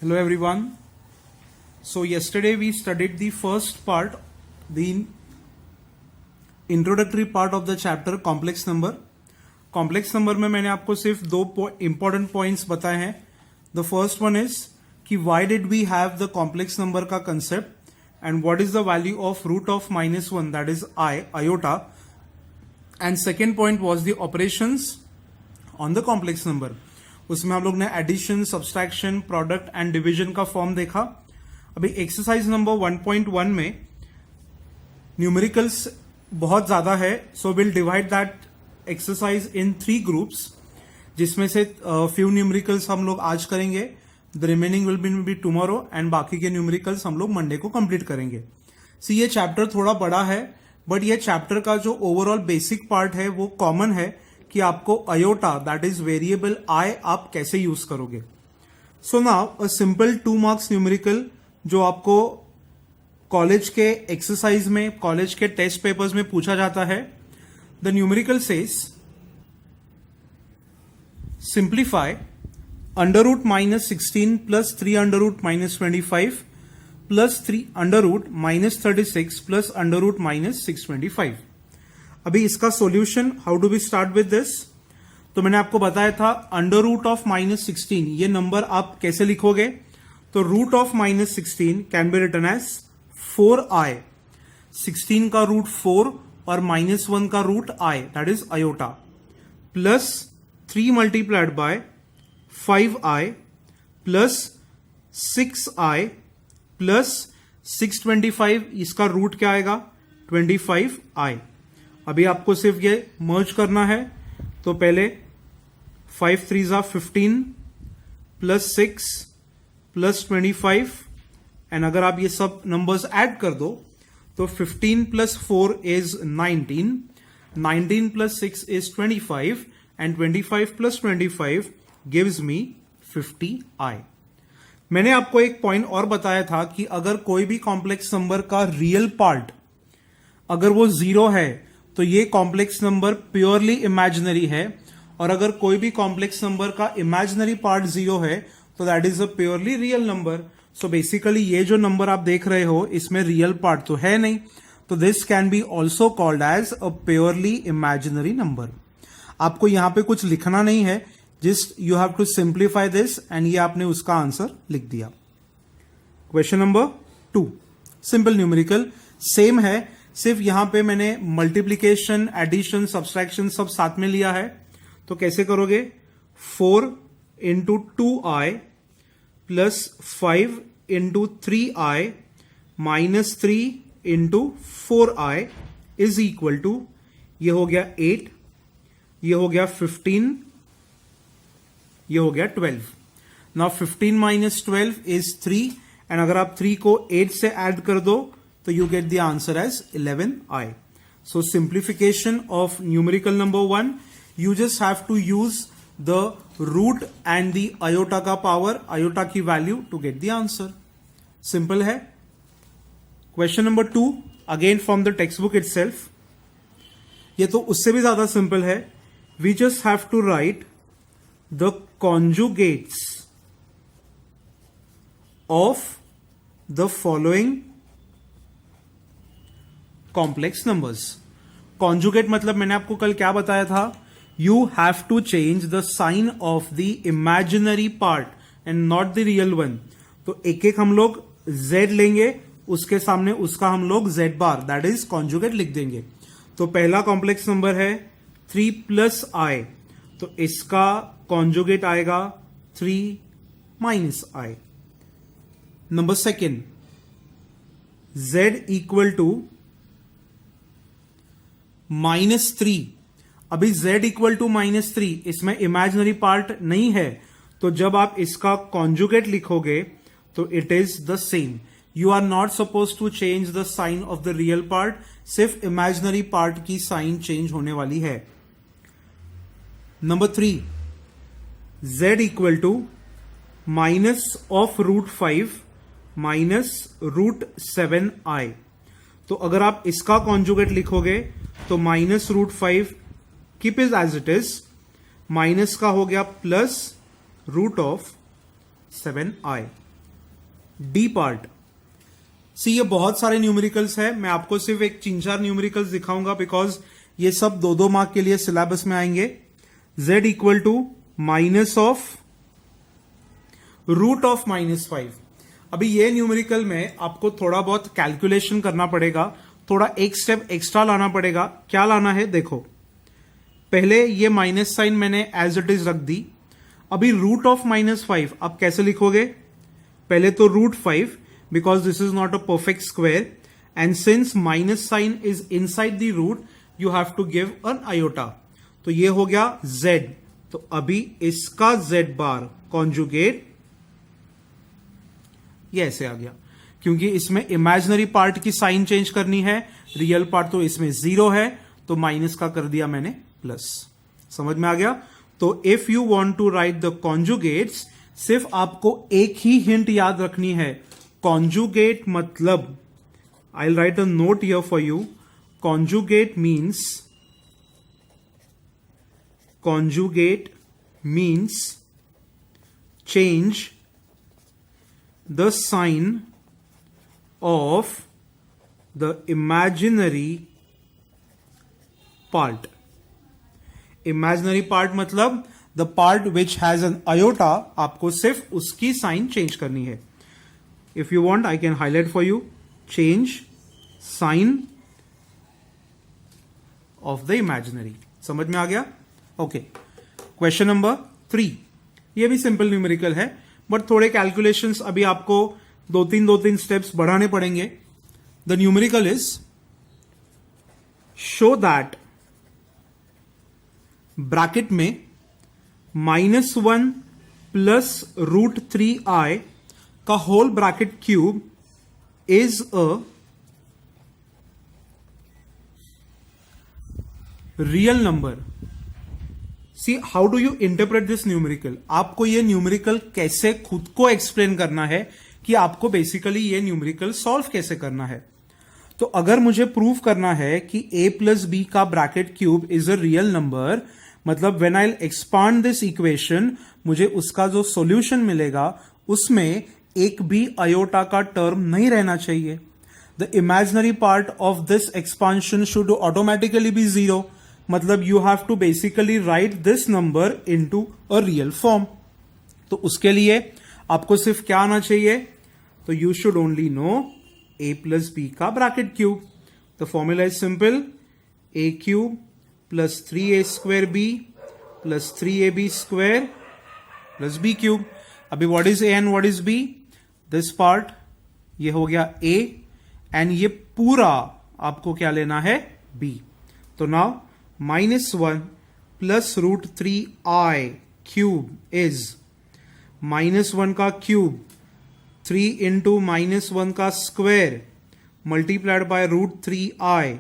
Hello everyone. So yesterday we studied the first part, the introductory part of the chapter complex number. Complex number में मैंने आपको सिर्फ दो important points बताए हैं. The first one is कि why did we have the complex number का concept and what is the value of root of -1, that is iota. And second point was the operations on the complex number. उसमें हम लोग ने addition, subtraction, product and division का form देखा. अभी exercise number 1.1 में numericals बहुत ज्यादा है, so will divide that exercise in 3 groups, जिसमें से फ्यू न्यूमेरिकल्स हम लोग आज करेंगे, the remaining will be tomorrow, and बाकी के न्यूमेरिकल्स हम लोग मंडे को कंप्लीट करेंगे. सी ये चैप्टर थोड़ा बड़ा है, बट ये चैप्टर का जो ओवरऑल बेसिक पार्ट है वो कॉमन है कि आपको अयोटा, दैट इज वेरिएबल आई, आप कैसे यूज करोगे. So now a simple 2 marks numerical जो आपको कॉलेज के एक्सरसाइज में, कॉलेज के टेस्ट पेपर्स में पूछा जाता है. The numerical says simplify under root -16 plus 3 under root -25 plus 3 under root -36 plus under root -625. अभी इसका solution, how do we start with this. तो मैंने आपको बताया था अंडर रूट ऑफ -16, ये नंबर आप कैसे लिखोगे. तो root of -16 can be written as 4i. 16 का रूट 4 और -1 का root i, that is iota, plus 3 multiplied by 5i plus 6i plus 625. इसका रूट क्या आएगा, 25i. अभी आपको सिर्फ ये मर्ज करना है. तो पहले 5 3 जा 15 प्लस 6 प्लस 25, एंड अगर आप ये सब नंबर्स ऐड कर दो तो 15 plus 4 is 19, 19 plus 6 is 25, and 25 plus 25 gives me 50i. मैंने आपको एक पॉइंट और बताया था कि अगर कोई भी कॉम्प्लेक्स नंबर का रियल पार्ट अगर वो 0 है तो ये कॉम्प्लेक्स नंबर प्योरली इमेजिनरी है, और अगर कोई भी कॉम्प्लेक्स नंबर का इमेजिनरी पार्ट 0 है तो that is a purely real number. So basically ये जो नंबर आप देख रहे हो इसमें रियल पार्ट तो है नहीं, तो this can be also called as a purely imaginary number. आपको यहां पे कुछ लिखना नहीं है, just you have to simplify this, and ये आपने उसका आंसर लिख दिया. Question number 2, simple numerical, same है, सिर्फ यहां पे मैंने मल्टीप्लीकेशन, एडिशन, सब्सट्रैक्शन सब साथ में लिया है. तो कैसे करोगे, 4 into 2i plus 5 into 3i minus 3 into 4i is equal to, ये हो गया 8, ये हो गया 15, ये हो गया 12. नाउ 15 माइनस 12 इज 3, एंड अगर आप 3 को 8 से ऐड कर दो तो you get the answer as 11i. So simplification of numerical number 1, you just have to use the root and the iota का power, iota की value to get the answer. Simple है. Question number 2, again from the textbook itself. ये तो उससे भी ज्यादा simple है. We just have to write the conjugates of the following complex numbers. Conjugate मतलब मैंने आपको कल क्या बताया था, you have to change the sign of the imaginary part and not the real one. तो एक एक हम लोग z लेंगे, उसके सामने उसका हम लोग z bar, that is conjugate लिख देंगे. तो पहला कॉम्प्लेक्स नंबर है 3 प्लस i, तो इसका कॉन्जुगेट आएगा 3 minus i. Number second, z equal to -3. अभी z इक्वल टू -3, इसमें इमेजिनरी पार्ट नहीं है, तो जब आप इसका कॉन्जुगेट लिखोगे तो it is the same. You are not suppose to change the sign of the real part, सिर्फ इमेजिनरी पार्ट की साइन चेंज होने वाली है. Number 3, z equal to minus of √5 minus √7i. तो अगर आप इसका कॉन्जुगेट लिखोगे तो minus √5, keep is as it is, minus का हो गया प्लस √7i. D part. सी ये बहुत सारे न्यूमेरिकल्स है, मैं आपको सिर्फ एक 3-4 न्यूमेरिकल्स दिखाऊंगा बिकॉज ये सब 2-2 मार्क के लिए सिलेबस में आएंगे। z equal to minus of root of -5। अभी ये न्यूमेरिकल में आपको थोड़ा बहुत कैलकुलेशन करना पड़ेगा, थोड़ा एक स्टेप एक्स्ट्रा लाना पड़ेगा। क्या लाना है देखो, पहले ये माइनस साइन मैंने एज इट इज रख दी। अभी रूट ऑफ -5 आप कैसे लिखोगे, पहले तो root 5 because this is not a perfect square and since minus sign is inside the root you have to give an iota. तो ये हो गया z। तो अभी इसका z बार कॉन्जुगेट ये ऐसे आ गया, क्योंकि इसमें इमेजिनरी पार्ट की साइन चेंज करनी है, रियल पार्ट तो इसमें 0 है तो माइनस का कर दिया मैंने प्लस। समझ में आ गया। तो if you want to write the conjugates, सिर्फ आपको एक ही हिंट याद रखनी है, कॉन्जुगेट मतलब I will write a note here for you. Conjugate means change the sign of the imaginary part. Imaginary part मतलब the part which has an iota, आपको सिर्फ उसकी साइन चेंज करनी है। If you want I can highlight for you, change sign of the imaginary। समझ में आ गया। ओके, क्वेश्चन नंबर 3, ये भी सिंपल न्यूमेरिकल है बट थोड़े कैलकुलेशंस अभी आपको 2-3 स्टेप्स बढ़ाने पड़ेंगे। The numerical is show that bracket में -1 प्लस √3i का whole bracket cube is a real number. See how do you interpret this numerical, आपको ये न्यूमेरिकल कैसे खुद को एक्सप्लेन करना है कि आपको बेसिकली ये न्यूमेरिकल सॉल्व कैसे करना है। तो अगर मुझे प्रूव करना है कि a प्लस बी का bracket cube is a real number, मतलब when I expand this equation मुझे उसका जो सॉल्यूशन मिलेगा उसमें एक भी आयोटा का टर्म नहीं रहना चाहिए। The imaginary part of this expansion should automatically be 0, मतलब you have to basically write this number into a real form. तो उसके लिए आपको सिर्फ क्या आना चाहिए, तो you should only know a plus B का bracket cube. The formula is simple, a cube plus 3a² b plus 3ab² plus b cube. अभी what is a and what is b, this part ये हो गया a and ये पूरा आपको क्या लेना है b। तो now -1 plus √3i cube is -1 का क्यूब 3 इंटू -1 का square multiplied by √3i,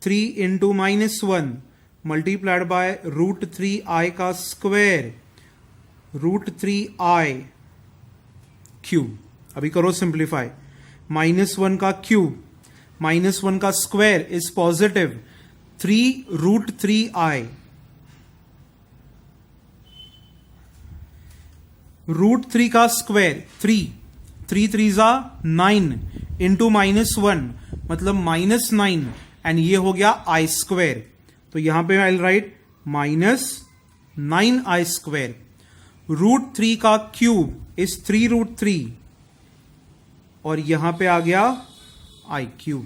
3 into -1 multiplied by √3i का स्क्वायर √3i क्यूब। अभी करो सिंप्लीफाई, -1 का क्यूब -1 का स्क्वायर इज पॉजिटिव 3√3i, √3 का स्क्वायर 3 3 9 इंटू -1 मतलब -9 एंड ये हो गया i²। तो यहां पे आई राइट -9i²। √3 का क्यूब इज 3√3 और यहां पे आ गया i³।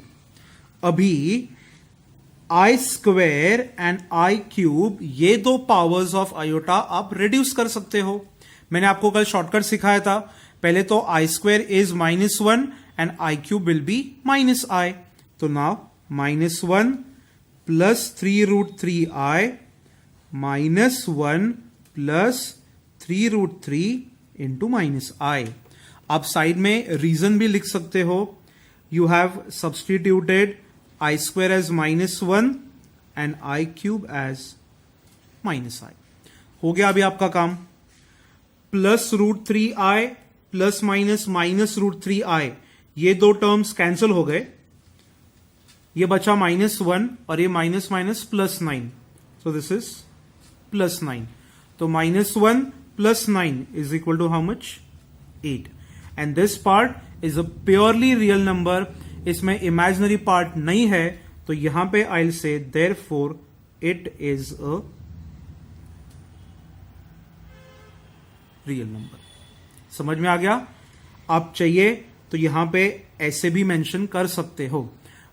अभी i² एंड i³ ये दो पावर्स ऑफ आयोटा आप रिड्यूस कर सकते हो। मैंने आपको कल शॉर्टकट सिखाया था, पहले तो i² is -1 and i³ will be -i। तो now -1 plus 3√3i -1 plus 3√3 into -i। आप साइड में रीजन भी लिख सकते हो, you have substituted i² as -1 and i³ as -i। हो गया अभी आपका काम। Plus √3i plus minus -√3i, ये दो टर्म्स कैंसिल हो गए, ये बचा -1 और ये माइनस +9, सो दिस इज +9। तो -1 + 9 is equal to how much 8 and this part is a purely real number, इसमें इमेजिनरी पार्ट नहीं है, तो यहां पे I will say therefore it is a real number. समझ में आ गया? आप चाहिए तो यहां पे ऐसे भी मेंशन कर सकते हो,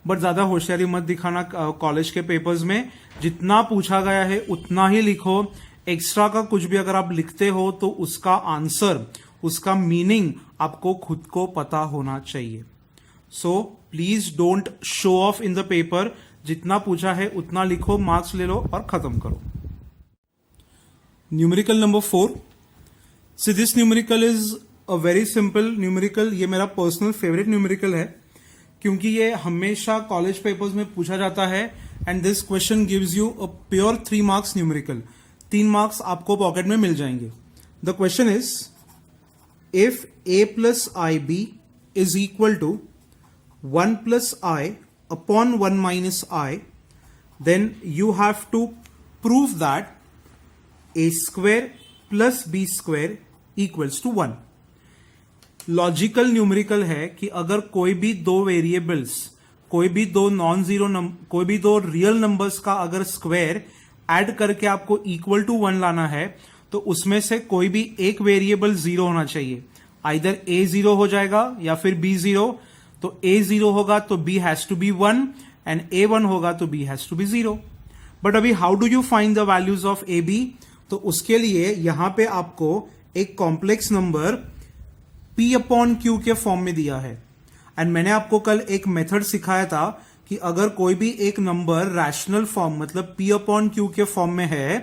बट ज्यादा होशियारी मत दिखाना कॉलेज के पेपर्स में। जितना पूछा गया है उतना ही लिखो। एक्स्ट्रा का कुछ भी अगर आप लिखते हो तो उसका आंसर, उसका मीनिंग आपको खुद को पता होना चाहिए। So please don't show off in the paper. जितना पूछा है उतना लिखो, मार्क्स ले लो और खत्म करो। Numerical number 4। So this numerical is a very simple numerical. ये मेरा पर्सनल फेवरेट न्यूमेरिकल है क्योंकि ये हमेशा कॉलेज पेपर्स में पूछा जाता है and this question gives you a pure 3 marks numerical. 3 marks आपको पॉकेट में मिल जाएंगे। The question is if a plus I B is equal to 1 plus I upon 1 minus i, then you have to prove that a square plus b square equals to 1। Logical numerical है कि अगर कोई भी दो variables, कोई भी दो non zero कोई भी दो रियल नंबर्स का अगर स्क्वायर ऐड करके आपको इक्वल टू 1 लाना है तो उसमें से कोई भी एक वेरिएबल 0 होना चाहिए। आइदर a 0 हो जाएगा या फिर b 0। तो a 0 होगा तो b has to be 1 and a 1 होगा तो b has to be 0। But अभी how do you find the values of a b? तो उसके लिए यहां पे आपको एक complex number p upon Q के फॉर्म में दिया है। एंड मैंने आपको कल एक मेथड सिखाया था कि अगर कोई भी एक नंबर रैशनल फॉर्म मतलब p अपॉन क्यू के फॉर्म में है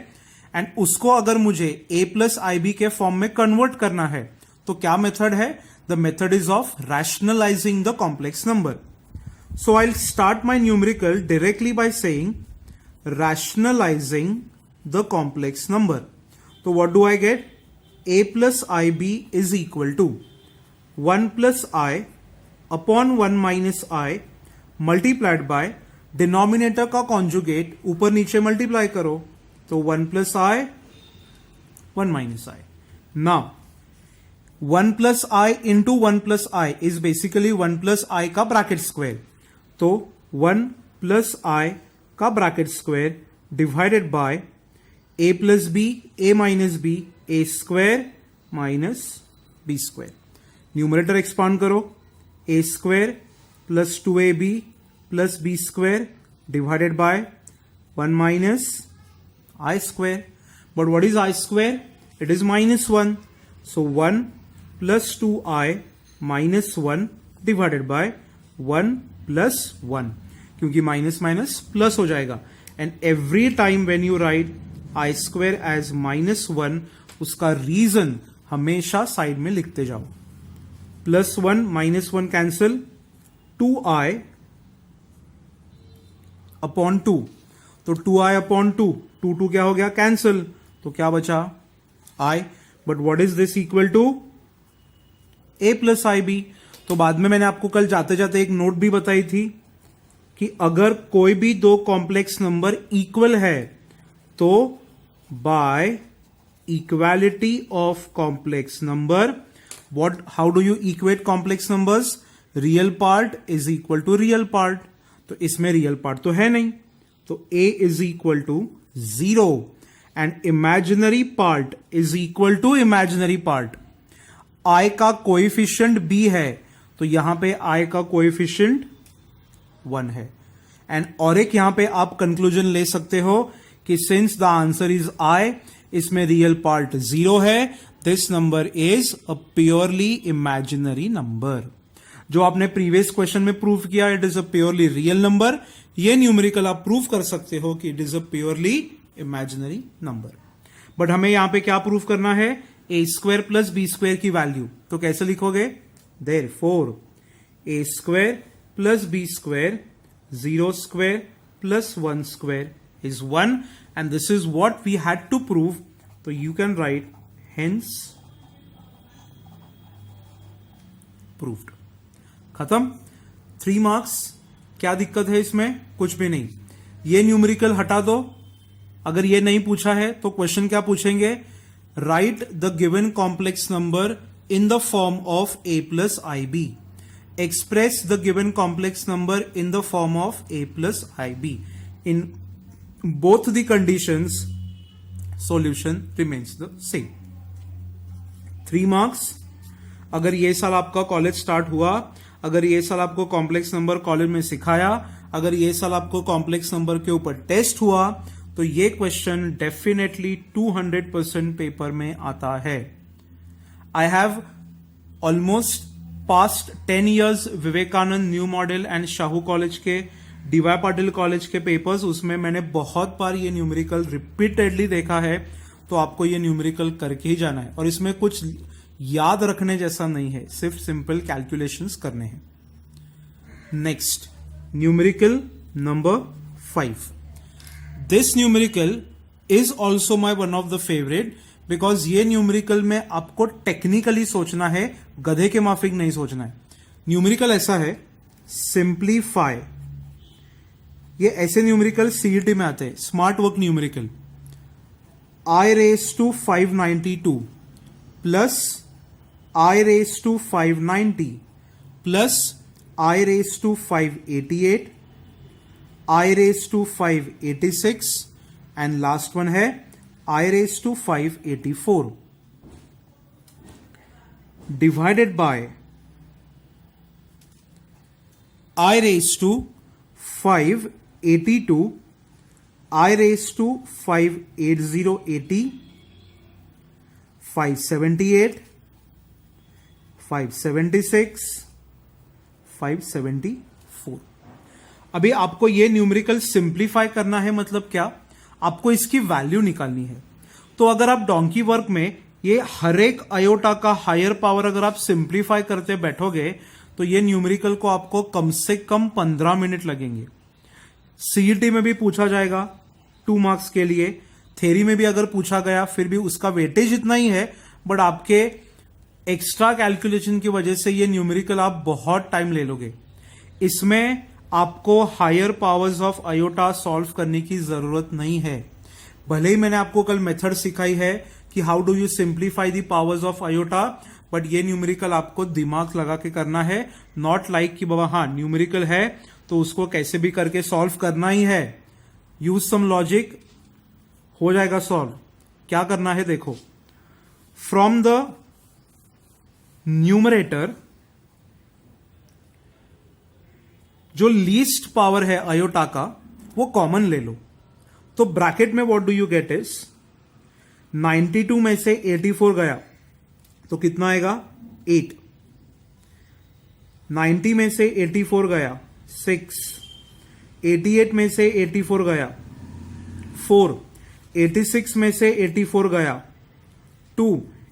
एंड उसको अगर मुझे a प्लस आई बी के फॉर्म में कन्वर्ट करना है तो क्या मेथड है? The method is of rationalising the complex number. So I will start my numerical directly by saying rationalising the complex number. तो what do I get? a plus I B is equal to 1 plus I upon 1 minus I multiplied by denominator का conjugate ऊपर नीचे multiply करो तो 1 plus I 1 minus I. Now 1 plus I into 1 plus I is basically 1 plus I का bracket square. तो 1 plus I का bracket square divided by a plus B a minus B a square minus B square. Numerator expand करो, a square plus 2ab plus B square divided by 1 minus I square. But what is i square? It is minus 1। So 1 plus 2i minus 1 divided by 1 plus 1, क्योंकि minus minus plus हो जाएगा। And every time when you write i square as minus 1 उसका reason हमेशा side में लिखते जाओ। Plus 1 minus 1 cancel, 2i upon 2, तो 2i upon 2, 2 क्या हो गया? कैंसिल। तो क्या बचा? i। But what is this equal to? a plus I b. तो बाद में मैंने आपको कल जाते जाते एक नोट भी बताई थी कि अगर कोई भी दो कॉम्प्लेक्स नंबर इक्वल है तो by equality of complex number, what how do you equate complex numbers? Real part is equal to real part. तो इसमें रियल पार्ट तो है नहीं, तो a is equal to 0 and imaginary part is equal to imaginary part. i का coefficient b है तो यहां पे i का कोएफिशिएंट 1 है। एंड और एक यहां पे आप कंक्लूजन ले सकते हो कि since the answer is i, इसमें रियल पार्ट 0 है, this number is a purely imaginary number. जो आपने प्रीवियस क्वेश्चन में प्रूव किया it is a purely real number, ये न्यूमेरिकल आप प्रूव कर सकते हो कि it is a purely imaginary number. But हमें यहां पे क्या प्रूव करना है? ए स्क्वायर प्लस बी स्क्वायर की वैल्यू। तो कैसे लिखोगे? Therefore A square plus B square 0 square plus 1 square is 1 and this is what we had to prove. So you can write hence proved. खत्म। 3 मार्क्स। क्या दिक्कत है इसमें? कुछ भी नहीं। ये न्यूमेरिकल हटा दो। अगर ये नहीं पूछा है तो क्वेश्चन क्या पूछेंगे? Right the given complex number in the form of a plus ib. Express the given complex number in the form of a plus ib. In both the conditions, solution remains the same. 3 marks. अगर ये साल आपका college start हुआ, अगर ये साल आपको complex number college में सिखाया, अगर ये साल आपको कॉम्प्लेक्स नंबर के ऊपर टेस्ट हुआ, तो ये क्वेश्चन डेफिनेटली 200% पेपर में आता है. I have almost past 10 years Vivekananda new model and Shahu college के, डीवाई पाटिल कॉलेज के पेपर्स, उसमें मैंने बहुत बार ये न्यूमेरिकल रिपीटेडली देखा है. तो आपको ये न्यूमेरिकल करके ही जाना है और इसमें कुछ याद रखने जैसा नहीं है, सिर्फ सिंपल कैलकुलेशंस करने हैं. Next, numerical number 5. This numerical is also my one of the favourite, because ये न्यूमेरिकल में आपको टेक्निकली सोचना है, गधे के माफिक नहीं सोचना है. न्यूमेरिकल ऐसा है, सिंप्लीफाई. ये ऐसे न्यूमेरिकल सीईटी में आते हैं, smart work numerical. I raise to 592 plus I raise to 590 plus I raise to 588, I raise to 586 and last one है I raise to 584 divided by I raise to 582, I raise to 58080, 578, 576, 574. अभी आपको ये numerical simplify करना है, मतलब क्या, आपको इसकी वैल्यू निकालनी है. तो अगर आप डोंकी वर्क में ये हर एक आयोटा का हायर पावर अगर आप सिंप्लीफाई करते बैठोगे तो ये न्यूमेरिकल को आपको कम से कम 15 मिनट लगेंगे. सीईटी में भी पूछा जाएगा 2 मार्क्स के लिए, थ्योरी में भी अगर पूछा गया फिर भी उसका वेटेज इतना ही है, बट आपके एक्स्ट्रा कैलकुलेशन की वजह से ये न्यूमेरिकल आप बहुत टाइम ले लोगे. इसमें आपको higher powers of iota solve करने की जरूरत नहीं है. भले ही मैंने आपको कल मेथड सिखाई है कि how do you simplify the powers of iota, but ये न्यूमेरिकल आपको दिमाग लगा के करना है. नॉट लाइक कि बाबा हाँ न्यूमेरिकल है तो उसको कैसे भी करके सॉल्व करना ही है. यूज सम लॉजिक, हो जाएगा सॉल्व. क्या करना है देखो, फ्रॉम द न्यूमरेटर जो लीस्ट पावर है आयोटा का वो कॉमन ले लो. तो ब्रैकेट में what do you get is 92 में से 84 गया तो कितना आएगा 8, 90 में से 84 गया 6, 88 में से 84 गया 4, 86 में से 84 गया 2,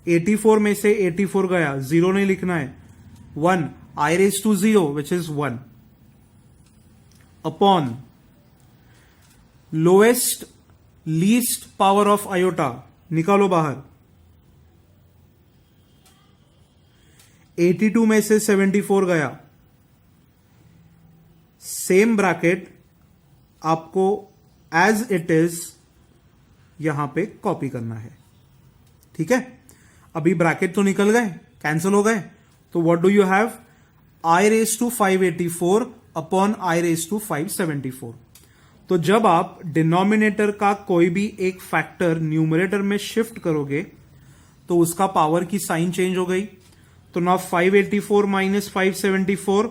84 में से 84 गया 0 नहीं लिखना है 1, I raise to 0 which is 1 upon lowest least power of iota, निकालो बाहर. 82 में से 74 गया, सेम ब्रैकेट आपको एज इट इज यहां पे कॉपी करना है. ठीक है, अभी ब्रैकेट तो निकल गए, कैंसिल हो गए, तो what do you have, i raise to 584 upon i raise to 574. तो जब आप डिनोमिनेटर का कोई भी एक फैक्टर न्यूमरेटर में शिफ्ट करोगे तो उसका पावर की साइन चेंज हो गई. तो now 584 minus 574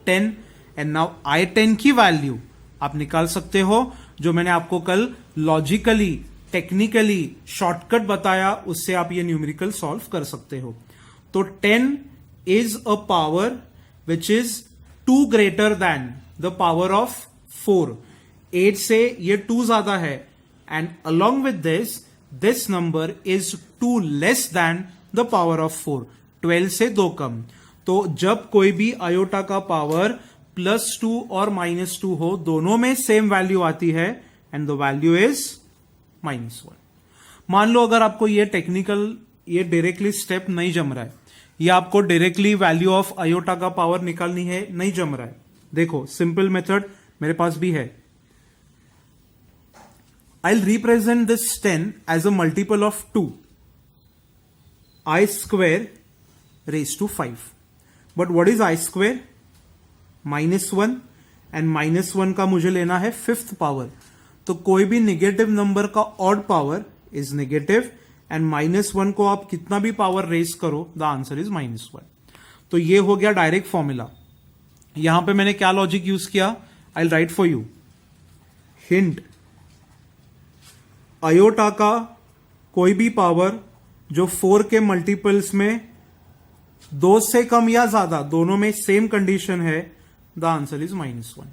10, and now I10 की वैल्यू आप निकाल सकते हो, जो मैंने आपको कल लॉजिकली टेक्निकली शॉर्टकट बताया, उससे आप ये न्यूमेरिकल सॉल्व कर सकते हो. तो 10 is a power which is 2 greater than the power of 4. 8 से ये 2 ज्यादा है, and along with this number is 2 less than the power of 4. 12 से 2 कम. तो जब कोई भी आयोटा का पावर +2 और -2 हो, दोनों में सेम वैल्यू आती है एंड द वैल्यू इज -1. मान लो अगर आपको ये टेक्निकल, ये डायरेक्टली स्टेप नहीं जम रहा है, ये आपको डायरेक्टली वैल्यू ऑफ आयोटा का पावर निकालनी है, नहीं जम रहा है. देखो सिंपल मेथड मेरे पास भी है. I will represent this 10 as a multiple of 2. I square raise to 5. But what is i square? -1 and -1 का मुझे लेना है 5th पावर. तो कोई भी नेगेटिव नंबर का odd power is negative and -1 को आप कितना भी पावर रेज करो द आंसर इज -1. तो ये हो गया डायरेक्ट फॉर्मूला. यहां पे मैंने क्या लॉजिक यूज किया? I write for you. Hint, iota का कोई भी पावर जो 4 के मल्टीपल्स में 2 से कम या ज्यादा दोनों में सेम कंडीशन है, द आंसर इज -1.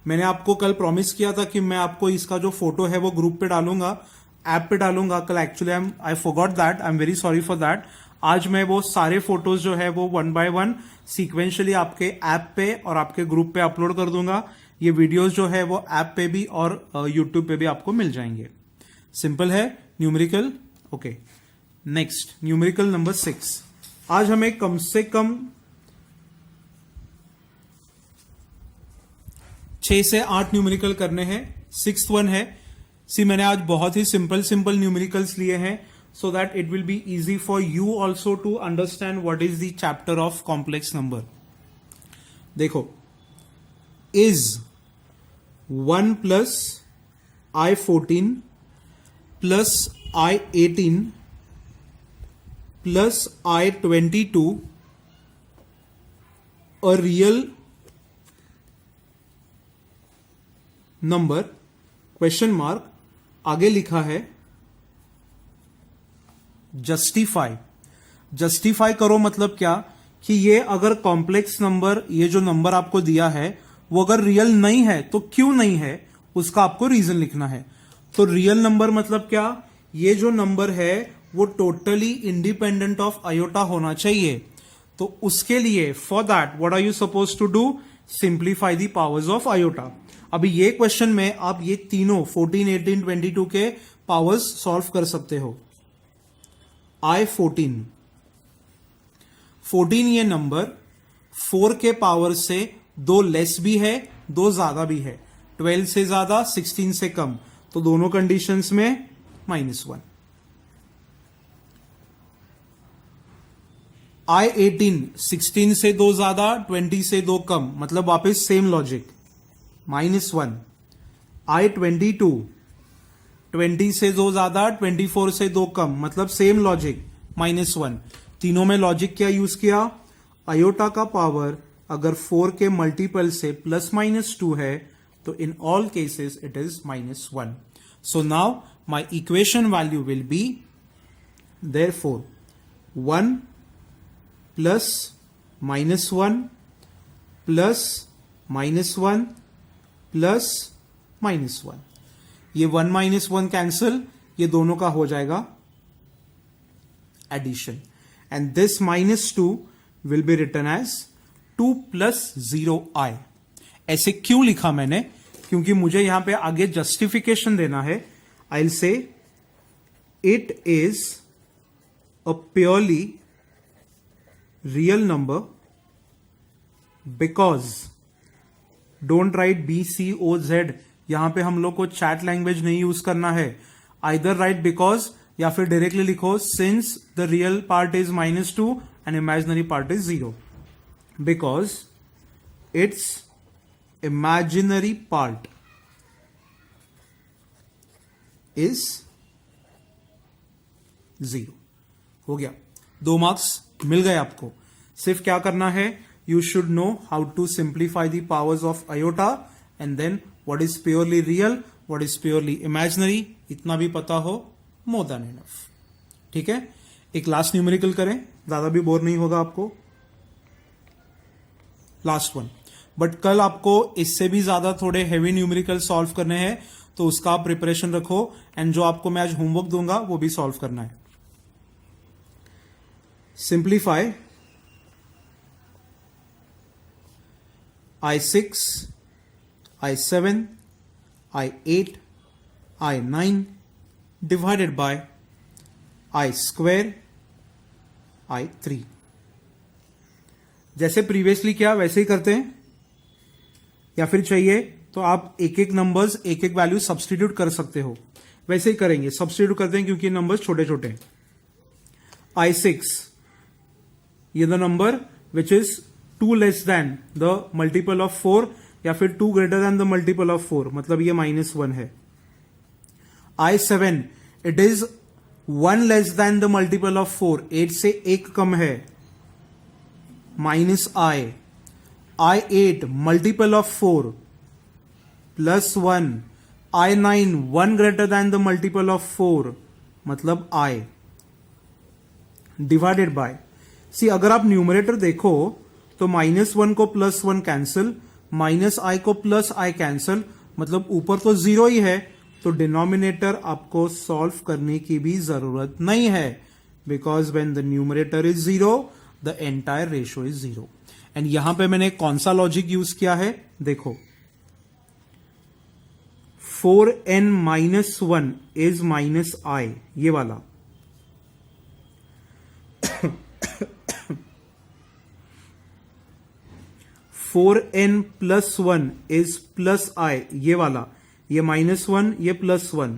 मैंने आपको कल प्रॉमिस किया था कि मैं आपको इसका जो फोटो है वो ग्रुप पे डालूंगा, ऐप पे डालूंगा. कल actually I forgot that. I am very sorry for that. आज मैं वो सारे फोटोज जो है वो 1 by 1 सीक्वेंशियली आपके ऐप पे और आपके ग्रुप पे अपलोड कर दूंगा. ये वीडियोस जो है वो ऐप पे भी और यूट्यूब पे भी आपको मिल जाएंगे. सिंपल है numerical. Okay, next numerical number 6. आज हमें कम से कम 6 से 8 न्यूमेरिकल करने हैं. 6th वन है. मैंने आज बहुत ही सिंपल न्यूमेरिकल्स लिए हैं so that it will be easy for you also to understand what is the chapter of complex number. देखो, is 1 plus I14 plus I18 plus I22 a real number? Question mark. आगे लिखा है justify. Justify करो मतलब क्या? कि ये अगर कॉम्प्लेक्स नंबर, ये जो नंबर आपको दिया है वो अगर रियल नहीं है तो क्यों नहीं है, उसका आपको रीजन लिखना है. तो रियल नंबर मतलब क्या? ये जो नंबर है वो टोटली इंडिपेंडेंट ऑफ आयोटा होना चाहिए. तो उसके लिए for that what are you suppose to do? Simplify the powers of iota. अभी ये क्वेश्चन में आप ये तीनों 14, 18, 22 के पावर्स सॉल्व कर सकते हो. I14 ये नंबर 4 के पावर से 2 लेस भी है, 2 ज्यादा भी है. 12 से ज्यादा, 16 से कम, तो दोनों कंडीशंस में -1. I18 16 से 2 ज्यादा, 20 से 2 कम, मतलब वापस सेम लॉजिक, -1. I22 20 से 2 ज्यादा, 24 से 2 कम, मतलब सेम लॉजिक, -1. तीनों में लॉजिक क्या यूज किया? आयोटा का पावर अगर 4 के मल्टीपल से +-2 है तो in all cases it is -1. So now my equation value will be therefore 1 plus -1 plus -1 plus -1. ये 1 -1 कैंसिल, ये दोनों का हो जाएगा addition. And this -2 will be written as 2 + 0i. ऐसे क्यों लिखा मैंने? क्योंकि मुझे यहां पे आगे जस्टिफिकेशन देना है. आई विल से it is a purely real number because, don't write BCOZ. यहां पे हम लोग को चैट लैंग्वेज नहीं यूज करना है. आइदर राइट बिकॉज या फिर डायरेक्टली लिखो since the real part is -2 and imaginary part is 0. Because it's imaginary part is 0. हो गया, 2 मार्क्स मिल गए आपको. सिर्फ क्या करना है? You should know how to simplify the powers of iota and then what is purely real, what is purely imaginary. इतना भी पता हो, more than enough. ठीक है, एक लास्ट न्यूमेरिकल करें, ज्यादा भी बोर नहीं होगा आपको. Last one. बट कल आपको इससे भी ज्यादा थोड़े हेवी न्यूमेरिकल सॉल्व करने हैं, तो उसका आप प्रिपरेशन रखो. एंड जो आपको मैं आज होमवर्क दूंगा वो भी सॉल्व करना है. Simplify I6, I7, I8, I9 divided by I square I3. जैसे प्रीवियसली किया वैसे ही करते हैं, या फिर चाहिए तो आप एक एक नंबर्स एक एक वैल्यू सब्सटीट्यूट कर सकते हो. वैसे ही करेंगे, सब्सटीट्यूट करते हैं क्योंकि नंबर्स छोटे छोटे हैं. I6, ये the number which is 2 less than the multiple of 4 या फिर 2 greater than the multiple of 4, मतलब ये -1 है. I7, it is 1 less than the multiple of 4, 8 से 1 कम है, -I. I8, multiple of 4 +1. I9, 1 greater than the multiple of 4, मतलब I, divided by. सी अगर आप न्यूमरेटर देखो तो -1 को +1 कैंसिल, -I को +I कैंसिल, मतलब ऊपर तो 0 ही है, तो डिनोमिनेटर आपको सॉल्व करने की भी जरूरत नहीं है, because when the numerator is 0 the entire ratio is 0. And यहां पे मैंने कौन सा लॉजिक यूज किया है, देखो 4n - 1 इज -I, ये वाला. 4n + 1 इज +I, ये वाला, ये -1 ये +1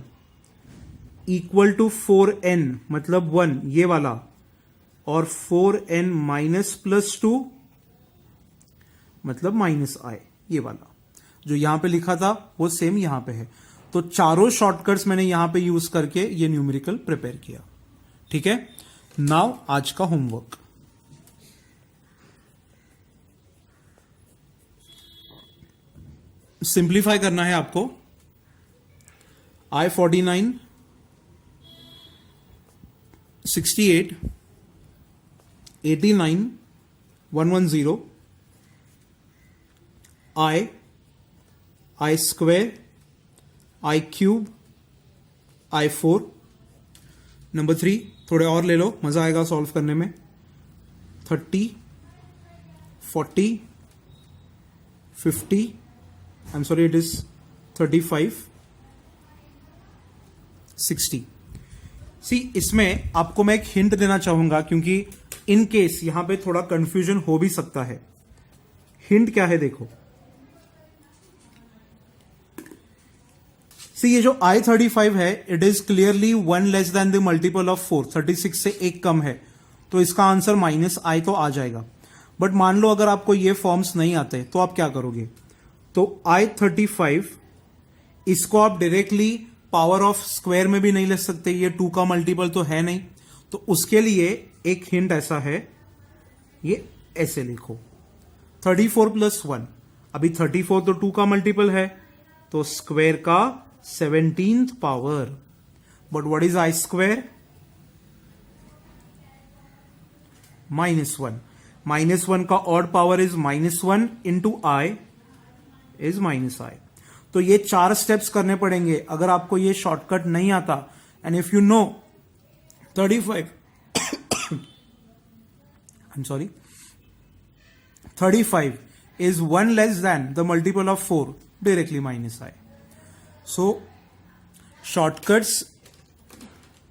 इक्वल टू 4n मतलब 1, ये वाला, और 4n -+2 मतलब -I, ये वाला. जो यहां पे लिखा था वो सेम यहां पे है. तो चारों शॉर्टकट्स मैंने यहां पे यूज करके ये न्यूमेरिकल प्रिपेयर किया. ठीक है. नाउ आज का होमवर्क. सिंप्लीफाई करना है आपको. I49, 68, 89, 110, I square, I cube, I4. Number 3 थोड़े और ले लो, मजा आएगा सॉल्व करने में. 30, 40, 50, I'm sorry, it is 35, 60. सी इसमें आपको मैं एक हिंट देना चाहूंगा, क्योंकि इन केस यहां पे थोड़ा कंफ्यूजन हो भी सकता है. हिंट क्या है, देखो. सी ये जो I35 है, it is clearly 1 less than the multiple of 4, 36 से 1 कम है, तो इसका आंसर -I तो आ जाएगा. बट मान लो अगर आपको ये फॉर्म्स नहीं आते तो आप क्या करोगे. तो I35 इसको आप डायरेक्टली पावर ऑफ स्क्वायर में भी नहीं ले सकते, ये 2 का मल्टीपल तो है नहीं. तो उसके लिए एक हिंट ऐसा है, ये ऐसे लिखो 34 + 1. अभी 34 तो 2 का मल्टीपल है, तो स्क्वायर का 17th power. But what is I square? -1. -1 का odd power is -1 into I is -I. तो ये 4 स्टेप्स करने पड़ेंगे अगर आपको ये शॉर्टकट नहीं आता. And if you know 35 I'm sorry, 35 is 1 less than the multiple of 4, directly -I. So shortcuts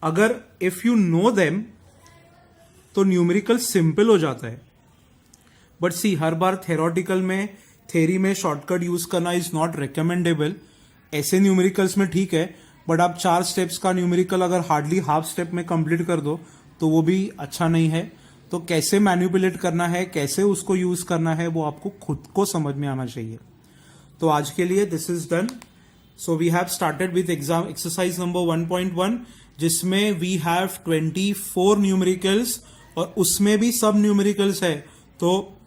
अगर if you know them तो न्यूमेरिकल सिंपल हो जाता है. बट सी हर बार थेरोटिकल में, थेरी में शॉर्टकट यूज करना इज नॉट रिकमेंडेबल. ऐसे न्यूमेरिकल्स में ठीक है, बट आप 4 स्टेप्स का न्यूमेरिकल अगर हार्डली हाफ स्टेप में कंप्लीट कर दो तो वो भी अच्छा नहीं है. तो कैसे मैनिपुलेट करना है, कैसे उसको यूज करना है, वो आपको खुद को समझ में आना चाहिए. तो आज के लिए this is done. So we have started with exam exercise number 1.1, जिसमें वी हैव 24 न्यूमेरिकल्स और उसमें भी सब न्यूमेरिकल्स है. तो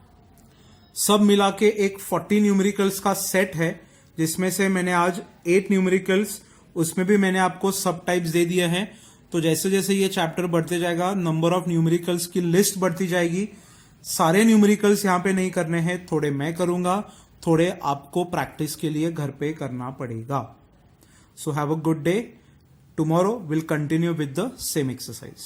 सब मिला के एक 40 न्यूमेरिकल्स का सेट है, जिसमें से मैंने आज 8 न्यूमेरिकल्स, उसमें भी मैंने आपको सब टाइप्स दे दिए हैं. तो जैसे जैसे ये चैप्टर बढ़ते जाएगा, नंबर ऑफ न्यूमेरिकल्स की लिस्ट बढ़ती जाएगी. सारे न्यूमेरिकल्स यहां पे नहीं करने हैं, थोड़े मैं करूंगा, थोड़े आपको प्रैक्टिस के लिए घर पे करना पड़ेगा. So have a good day. Tomorrow will continue with the same exercise.